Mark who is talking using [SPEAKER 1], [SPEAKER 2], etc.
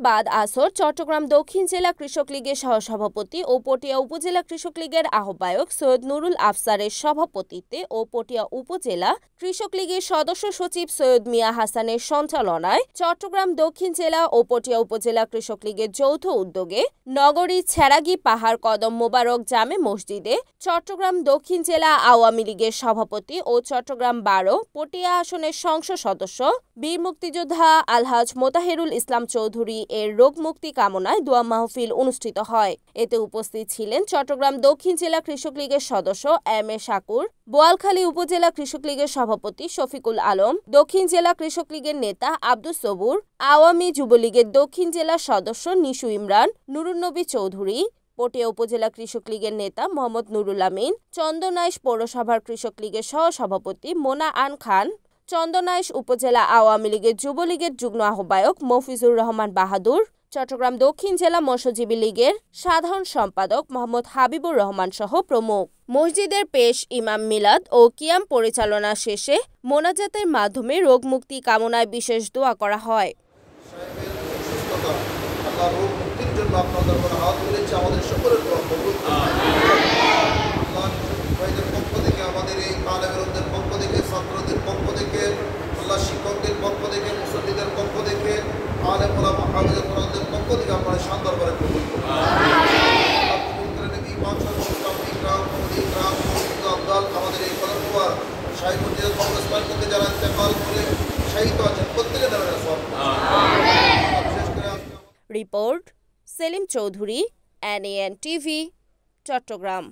[SPEAKER 1] বাদ আসর চট্টগ্রাম দক্ষিণ জেলা কৃষক লীগের সহসভাপতি ও পটিয়া উপজেলা কৃষক লীগের আহ্বায়ক সৈয়দ নুরুল আফসারের সভাপতিত্বে ও পটিয়া উপজেলা কৃষক লীগের সদস্য সচিব সৈয়দ মিয়া হাসানের সঞ্চালনায় চট্টগ্রাম দক্ষিণ জেলা ও পটিয়া উপজেলা কৃষক লীগের যৌথ উদ্যোগে নগরীর ছেড়াগি পাহাড় কদম মোবারক জামে মসজিদে চট্টগ্রাম দক্ষিণ জেলা আওয়ামী লীগের সভাপতি ও চট্টগ্রাম ১২ পটিয়া আসনের সংসদ সদস্য বীর মুক্তিযোদ্ধা আলহাজ মোতাহেরুল ইসলাম চৌধুরী এর রোগ মুক্তি কামনায় দোয়া মাহফিল অনুষ্ঠিত হয়। এতে উপস্থিত ছিলেন চট্টগ্রাম দক্ষিণ জেলা কৃষক লীগের সদস্য এম এ শাকুর, বোয়ালখালী উপজেলা কৃষক লীগের সভাপতি শফিকুল আলম, দক্ষিণ জেলা কৃষক লীগের নেতা আব্দুস সবুর, আওয়ামী যুবলীগের দক্ষিণ জেলা সদস্য নিশু ইমরান, নুরুন্নবী চৌধুরী, পটিয়া উপজেলা কৃষক লীগের নেতা মোহাম্মদ নুরুল আমিন, চন্দনাইশ পৌরসভার কৃষক লীগের সহসভাপতি মোনা আন খান, চন্দনাইশ উপজেলা আওয়ামী লীগের যুবলীগের যুগ্ম আহ্বায়ক মফিজুর রহমান বাহাদুর, চট্টগ্রাম দক্ষিণ জেলা মৎস্যজীবী লীগের সাধারণ সম্পাদক মোহাম্মদ হাবিবুর রহমান সহ প্রমুখ। মসজিদের পেশ ইমাম মিলাদ ও কিয়াম পরিচালনা শেষে মোনাজাতের মাধ্যমে রোগ মুক্তি কামনায় বিশেষ দোয়া করা হয়।
[SPEAKER 2] শিক্ষকদের পক্ষ থেকে, মুসল্লিদের পক্ষ থেকে, আলেম ওলামা হাফেজ কোরআনদের পক্ষ থেকে আপনারা শান দরবারে কবুল করুন। আমাদের এই কদমবার শাহী মসজিদের কংগ্রেস করতে যারা ইন্তেকাল করে শহীদ আছেন প্রত্যেকে দেবেন সব।
[SPEAKER 1] Report Selim Chowdhury, NAN TV, Chittagong.